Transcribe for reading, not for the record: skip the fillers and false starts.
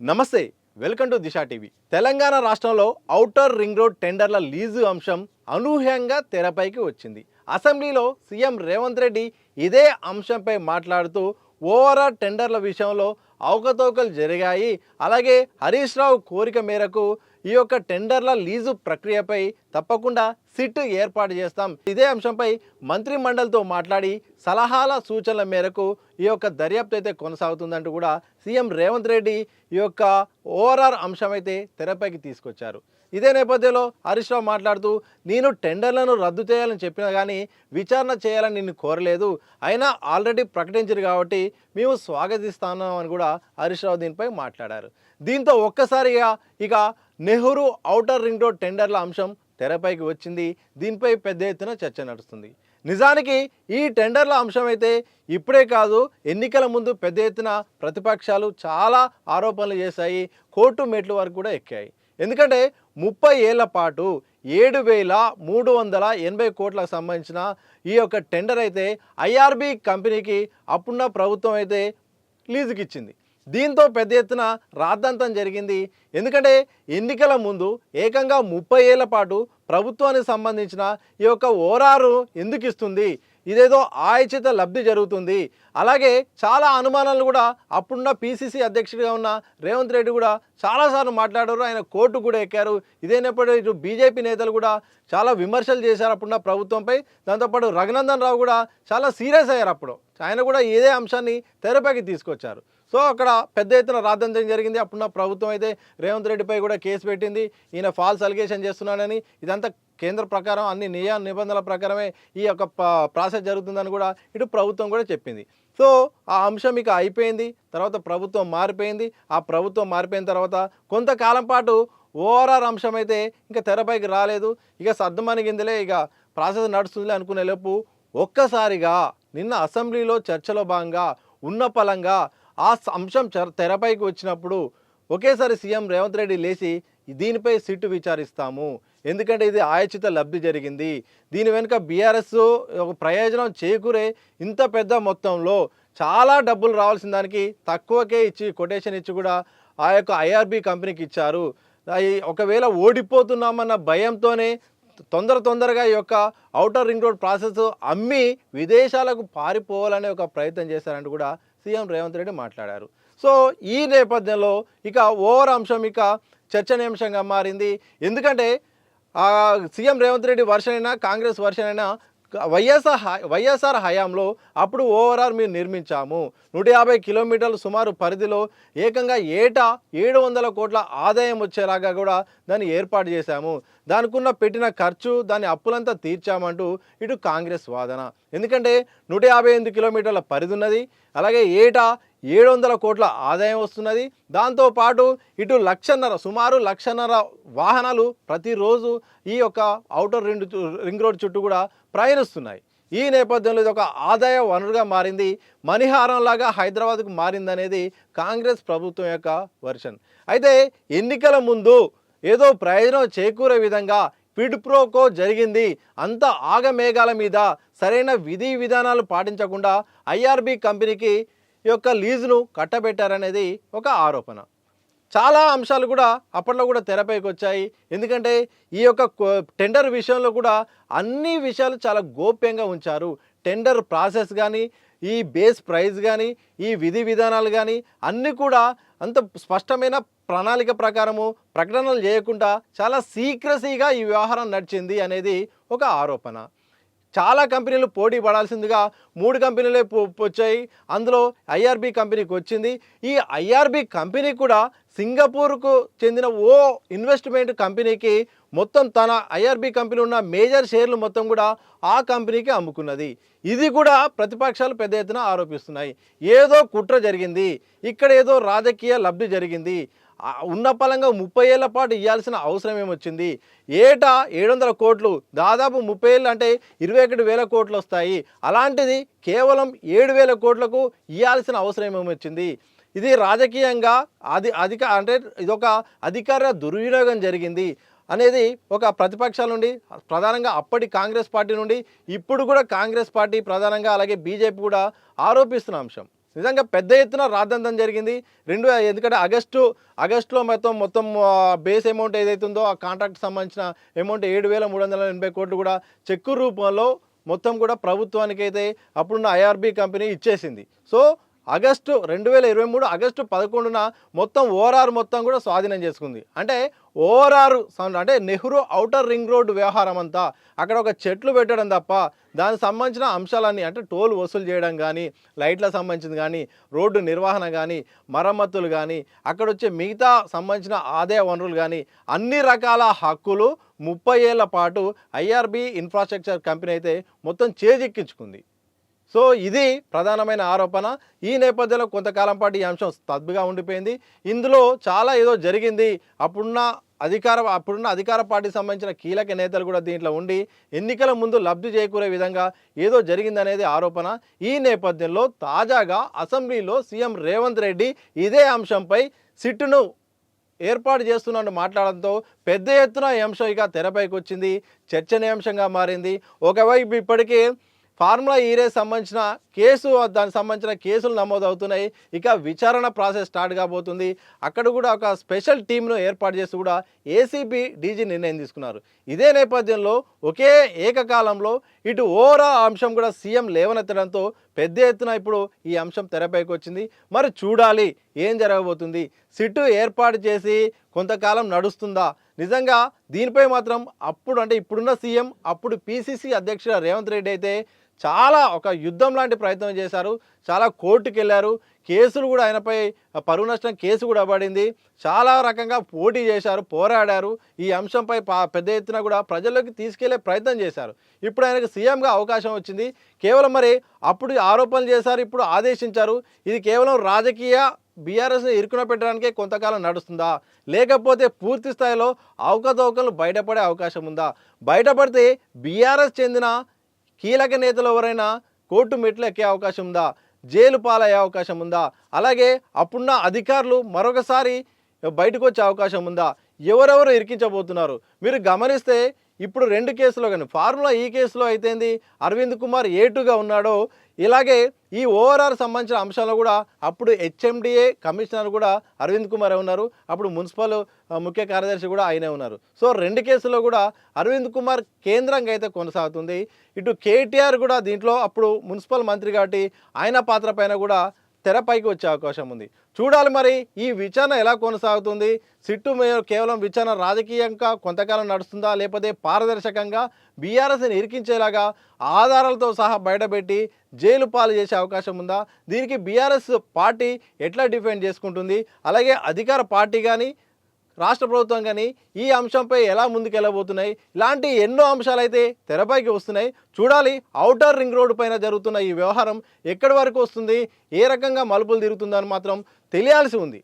నమస్తే, welcome to Disha TV. Telangana రాష్ట్రంలో outer ring road టెండర్ల లీజు అంశం అనూహ్యంగా తెరపైకి వచ్చింది. అసెంబ్లీలో సీఎం రేవంత్ రెడ్డి ఇదే అంశంపై మాట్లాడుతూ ఓవరాల్ టెండర్ల విషయంలో అవకతవకలు జరిగాయి, అలాగే హరీష్ రావు కోరిక మేరకు ఈ యొక్క టెండర్ల లీజు ప్రక్రియపై తప్పకుండా సిట్ ఏర్పాటు చేస్తాం, ఇదే అంశంపై మంత్రి మండలితో మాట్లాడి సలహాల సూచనల మేరకు ఈ యొక్క దర్యాప్తు అయితే కొనసాగుతుందంటూ కూడా సీఎం రేవంత్ రెడ్డి ఈ యొక్క ఓవరాల్ అంశం అయితే తెరపైకి తీసుకొచ్చారు. ఇదే నేపథ్యంలో హరీష్ రావు మాట్లాడుతూ, నేను టెండర్లను రద్దు చేయాలని చెప్పినా కానీ విచారణ చేయాలని నిన్ను కోరలేదు, అయినా ఆల్రెడీ ప్రకటించారు కాబట్టి మేము స్వాగతిస్తాను అని కూడా హరీష్ రావు దీనిపై మాట్లాడారు. దీంతో ఒక్కసారిగా ఇక నెహ్రూ ఔటర్ రింగ్ రోడ్ టెండర్ల అంశం తెరపైకి వచ్చింది. దీనిపై పెద్ద ఎత్తున చర్చ నడుస్తుంది. నిజానికి ఈ టెండర్ల అంశం అయితే ఇప్పుడే కాదు, ఎన్నికల ముందు పెద్ద ఎత్తున ప్రతిపక్షాలు చాలా ఆరోపణలు చేశాయి, కోర్టు మెట్ల వరకు కూడా ఎక్కాయి. ఎందుకంటే 30 ఏళ్ల పాటు 7,380 కోట్లకు సంబంధించిన ఈ యొక్క టెండర్ అయితే ఐఆర్బీ కంపెనీకి అప్పుడున్న ప్రభుత్వం అయితే లీజుకి ఇచ్చింది. దీంతో పెద్ద ఎత్తున రాద్ధాంతం జరిగింది. ఎందుకంటే ఎన్నికల ముందు ఏకంగా 30 ఏళ్ల పాటు ప్రభుత్వానికి సంబంధించిన ఈ యొక్క ఓరారు ఎందుకు ఇస్తుంది, ఇదేదో ఆయచిత లబ్ధి జరుగుతుంది. అలాగే చాలా అనుమానాలు కూడా అప్పుడున్న పీసీసీ అధ్యక్షుడిగా ఉన్న రేవంత్ రెడ్డి కూడా చాలాసార్లు మాట్లాడారు, ఆయన కోర్టు కూడా ఎక్కారు. ఇదే నేపథ్యంలో ఇటు బీజేపీ నేతలు కూడా చాలా విమర్శలు చేశారు అప్పుడున్న ప్రభుత్వంపై. దాంతోపాటు రఘునందన్ రావు కూడా చాలా సీరియస్ అయ్యారు. అప్పుడు ఆయన కూడా ఇదే అంశాన్ని తెరపైకి తీసుకొచ్చారు. సో అక్కడ పెద్ద ఎత్తున రాద్ధాంతం జరిగింది. అప్పుడున్న ప్రభుత్వం అయితే రేవంత్ రెడ్డిపై కూడా కేసు పెట్టింది, ఈయన ఫాల్స్ అలిగేషన్ చేస్తున్నాడని. ఇదంతా కేంద్ర ప్రకారం అన్ని నిబంధనల ప్రకారమే ఈ యొక్క ప్రాసెస్ జరుగుతుందని కూడా ఇటు ప్రభుత్వం కూడా చెప్పింది. సో ఆ అంశం ఇక అయిపోయింది. తర్వాత ప్రభుత్వం మారిపోయింది. ఆ ప్రభుత్వం మారిపోయిన తర్వాత కొంతకాలం పాటు ఓఆర్ఆర్ అంశం అయితే ఇంకా తెరపైకి రాలేదు. ఇక సర్దుమణిగిందిలే, ఇక ప్రాసెస్ నడుస్తుందిలే అనుకునే లోపు ఒక్కసారిగా నిన్న అసెంబ్లీలో చర్చలో భాగంగా ఉన్న పలంగా ఆ అంశం తెరపైకి వచ్చినప్పుడు ఒకేసారి సీఎం రేవంత్ రెడ్డి లేచి దీనిపై సిట్టు విచారిస్తాము, ఎందుకంటే ఇది ఆయచిత లబ్ధి జరిగింది, దీని వెనుక బీఆర్ఎస్ ఒక ప్రయోజనం చేకూరే ఇంత పెద్ద మొత్తంలో చాలా డబ్బులు రావాల్సిన దానికి తక్కువకే ఇచ్చి కొటేషన్ ఇచ్చి కూడా ఆ యొక్క ఐఆర్బీ కంపెనీకి ఇచ్చారు. ఒకవేళ ఓడిపోతున్నామన్న భయంతోనే తొందరగా ఈ యొక్క ఔటర్ రింగ్ రోడ్ ప్రాసెస్ అమ్మి విదేశాలకు పారిపోవాలనే ఒక ప్రయత్నం చేశారంటూ కూడా సీఎం రేవంత్ రెడ్డి మాట్లాడారు. సో ఈ నేపథ్యంలో ఇక ఓవర్ అంశం ఇక చర్చనీయాంశంగా మారింది. ఎందుకంటే సీఎం రేవంత్ రెడ్డి వర్షన్ అయినా కాంగ్రెస్ వర్షన్ అయినా వైఎస్ఆర్ హయాంలో అప్పుడు ఓవరాల్ మేము నిర్మించాము, 150 కిలోమీటర్లు సుమారు పరిధిలో ఏకంగా ఏటా 700 కోట్ల ఆదాయం వచ్చేలాగా కూడా దాన్ని ఏర్పాటు చేశాము, దానికున్న పెట్టిన ఖర్చు దాని అప్పులంతా తీర్చామంటూ ఇటు కాంగ్రెస్ వాదన. ఎందుకంటే 158 కిలోమీటర్ల పరిధి ఉన్నది, అలాగే ఏటా 700 కోట్ల ఆదాయం వస్తున్నది. దాంతోపాటు ఇటు సుమారు 1,50,000 వాహనాలు ప్రతిరోజు ఈ యొక్క ఔటర్ రింగ్ రోడ్ చుట్టూ కూడా ప్రయాణిస్తున్నాయి. ఈ నేపథ్యంలో ఇది ఒక ఆదాయ వనరుగా మారింది, మణిహారంలాగా హైదరాబాద్కు మారిందనేది కాంగ్రెస్ ప్రభుత్వం యొక్క వర్షన్. అయితే ఎన్నికల ముందు ఏదో ప్రయోజనం చేకూరే విధంగా క్విడ్ ప్రోకో జరిగింది, అంత ఆగమేఘాల మీద సరైన విధి విధానాలు పాటించకుండా ఐఆర్బీ కంపెనీకి ఈ యొక్క లీజును కట్టబెట్టారనేది ఒక ఆరోపణ. చాలా అంశాలు కూడా అప్పట్లో కూడా తెరపైకి వచ్చాయి. ఎందుకంటే ఈ యొక్క టెండర్ విషయంలో కూడా అన్ని విషయాలు చాలా గోప్యంగా ఉంచారు. టెండర్ ప్రాసెస్ కానీ, ఈ బేస్ ప్రైస్ కానీ, ఈ విధి విధానాలు కానీ అన్నీ కూడా అంత స్పష్టమైన ప్రణాళిక ప్రకారము ప్రకటనలు చేయకుండా చాలా సీక్రసీగా ఈ వ్యవహారం నడిచింది అనేది ఒక ఆరోపణ. చాలా కంపెనీలు పోటీ పడాల్సిందిగా 3 కంపెనీలే వచ్చాయి, అందులో ఐఆర్బీ కంపెనీకి వచ్చింది. ఈ ఐఆర్బీ కంపెనీ కూడా సింగపూర్కు చెందిన ఓ ఇన్వెస్ట్మెంట్ కంపెనీకి మొత్తం తన ఐఆర్బీ కంపెనీ ఉన్న మేజర్ షేర్లు మొత్తం కూడా ఆ కంపెనీకి అమ్ముకున్నది. ఇది కూడా ప్రతిపక్షాలు పెద్ద ఎత్తున ఆరోపిస్తున్నాయి. ఏదో కుట్ర జరిగింది, ఇక్కడ ఏదో రాజకీయ లబ్ధి జరిగింది, ఉన్న పలంగా 30 ఏళ్ల పాటు ఇవ్వాల్సిన అవసరం ఏమొచ్చింది, ఏటా 700 కోట్లు, దాదాపు 30 ఏళ్ళు అంటే 21,000 కోట్లు వస్తాయి, అలాంటిది కేవలం 7,000 కోట్లకు ఇవ్వాల్సిన అవసరం ఏమొచ్చింది, ఇది రాజకీయంగా అంటే ఇదొక అధికార దుర్వినియోగం జరిగింది అనేది ఒక ప్రతిపక్షాల నుండి, ప్రధానంగా అప్పటి కాంగ్రెస్ పార్టీ నుండి, ఇప్పుడు కూడా కాంగ్రెస్ పార్టీ ప్రధానంగా అలాగే బీజేపీ కూడా ఆరోపిస్తున్న అంశం. నిజంగా పెద్ద ఎత్తున రాద్ధాంతం జరిగింది. ఎందుకంటే ఆగస్టులో మొత్తం బేస్ అమౌంట్ ఏదైతే ఉందో ఆ కాంట్రాక్ట్ సంబంధించిన అమౌంట్ 7,380 కోట్లు కూడా చెక్కు రూపంలో మొత్తం కూడా ప్రభుత్వానికైతే అప్పుడున్న ఐఆర్బీ కంపెనీ ఇచ్చేసింది. సో 2023 ఆగస్టు 11న మొత్తం ఓఆర్ఆర్ మొత్తం కూడా స్వాధీనం చేసుకుంది. అంటే ఓఆర్ఆర్ అంటే నెహ్రూ ఔటర్ రింగ్ రోడ్డు వ్యవహారం అంతా అక్కడ ఒక చెట్లు పెట్టడం తప్ప దానికి సంబంధించిన అంశాలన్నీ అంటే టోల్ వసూలు చేయడం కానీ, లైట్లకు సంబంధించింది కానీ, రోడ్డు నిర్వహణ కానీ, మరమ్మతులు కానీ, అక్కడ వచ్చే మిగతా సంబంధించిన ఆదాయ వనరులు కానీ అన్ని రకాల హక్కులు 30 ఏళ్ల పాటు ఐఆర్బీ ఇన్ఫ్రాస్ట్రక్చర్ కంపెనీ అయితే మొత్తం చేజిక్కించుకుంది. సో ఇది ప్రధానమైన ఆరోపణ. ఈ నేపథ్యంలో కొంతకాలం పాటు ఈ అంశం స్తబ్దుగా ఉండిపోయింది. ఇందులో చాలా ఏదో జరిగింది. అప్పుడున్న అధికార పార్టీకి సంబంధించిన కీలక నేతలు కూడా దీంట్లో ఉండి ఎన్నికల ముందు లబ్ధి చేకూరే విధంగా ఏదో జరిగిందనేది ఆరోపణ. ఈ నేపథ్యంలో తాజాగా అసెంబ్లీలో సీఎం రేవంత్ రెడ్డి ఇదే అంశంపై సిట్టును ఏర్పాటు చేస్తున్నట్టు మాట్లాడడంతో పెద్ద ఎత్తున ఈ అంశం ఇక తెరపైకి వచ్చింది, చర్చనీయాంశంగా మారింది. ఒకవైపు ఇప్పటికే ఫార్ములా ఈ రేస్ సంబంధించిన దానికి సంబంధించిన కేసులు నమోదవుతున్నాయి. ఇక విచారణ ప్రాసెస్ స్టార్ట్ కాబోతుంది. అక్కడ కూడా ఒక స్పెషల్ టీంను ఏర్పాటు చేసి కూడా ఏసీబీ డీజీ నిర్ణయం తీసుకున్నారు. ఇదే నేపథ్యంలో ఒకే ఏకకాలంలో ఇటు ఓవరాల్ అంశం కూడా సీఎం లేవనెత్తడంతో పెద్ద ఎత్తున ఇప్పుడు ఈ అంశం తెరపైకి వచ్చింది. మరి చూడాలి ఏం జరగబోతుంది. సిట్టు ఏర్పాటు చేసి కొంతకాలం నడుస్తుందా? నిజంగా దీనిపై మాత్రం ఇప్పుడున్న సీఎం అప్పుడు పీసీసీ అధ్యక్షుడు రేవంత్ రెడ్డి అయితే చాలా ఒక యుద్ధం లాంటి ప్రయత్నం చేశారు. చాలా కోర్టుకు వెళ్ళారు. కేసులు కూడా ఆయనపై పరువు నష్టం కేసు కూడా పడింది. చాలా రకంగా పోటీ చేశారు, పోరాడారు. ఈ అంశంపై పెద్ద ఎత్తున కూడా ప్రజల్లోకి తీసుకెళ్లే ప్రయత్నం చేశారు. ఇప్పుడు ఆయనకు సీఎంగా అవకాశం వచ్చింది. కేవలం మరి అప్పుడు ఆరోపణలు చేశారు, ఇప్పుడు ఆదేశించారు. ఇది కేవలం రాజకీయ బీఆర్ఎస్ని ఇరుకున పెట్టడానికే కొంతకాలం నడుస్తుందా, లేకపోతే పూర్తి స్థాయిలో అవకతవకలు బయటపడే అవకాశం ఉందా? బయటపడితే బీఆర్ఎస్ చెందిన కీలక నేతలు ఎవరైనా కోర్టు మెట్లు ఎక్కే అవకాశం ఉందా? జైలు పాలయ్యే అవకాశం ఉందా? అలాగే అప్పుడున్న అధికారులు మరొకసారి బయటకు వచ్చే అవకాశం ఉందా? ఎవరెవరు ఇరికించబోతున్నారు? మీరు గమనిస్తే ఇప్పుడు 2 కేసులో కానీ ఫార్ములా ఈ కేసులో అయితేంది అరవింద్ కుమార్ A2గా ఉన్నాడో, ఇలాగే ఈ ఓఆర్ఆర్ సంబంధించిన అంశాల్లో కూడా అప్పుడు హెచ్ఎండిఏ కమిషనర్ కూడా అరవింద్ కుమార్ ఉన్నారు. అప్పుడు మున్సిపల్ ముఖ్య కార్యదర్శి కూడా ఆయనే ఉన్నారు. సో 2 కేసుల్లో కూడా అరవింద్ కుమార్ కేంద్రంగా అయితే కొనసాగుతుంది. ఇటు కేటీఆర్ కూడా దీంట్లో అప్పుడు మున్సిపల్ మంత్రి కాబట్టి ఆయన పాత్ర పైన కూడా తెరపైకి వచ్చే అవకాశం ఉంది. చూడాలి మరి ఈ విచారణ ఎలా కొనసాగుతుంది. సిట్టు కేవలం విచారణ రాజకీయంగా కొంతకాలం నడుస్తుందా, లేకపోతే పారదర్శకంగా బీఆర్ఎస్ని ఇరికించేలాగా ఆధారాలతో సహా బయటపెట్టి జైలు పాలు చేసే అవకాశం ఉందా? దీనికి బీఆర్ఎస్ పార్టీ ఎట్లా డిఫెండ్ చేసుకుంటుంది? అలాగే అధికార పార్టీ కానీ రాష్ట్ర ప్రభుత్వం కానీ ఈ అంశంపై ఎలా ముందుకెళ్ళబోతున్నాయి? ఇలాంటి ఎన్నో అంశాలు అయితే తెరపైకి వస్తున్నాయి. చూడాలి ఔటర్ రింగ్ రోడ్డు పైన జరుగుతున్న ఈ వ్యవహారం ఎక్కడి వరకు వస్తుంది, ఏ రకంగా మలుపులు తిరుగుతుందని మాత్రం తెలియాల్సి ఉంది.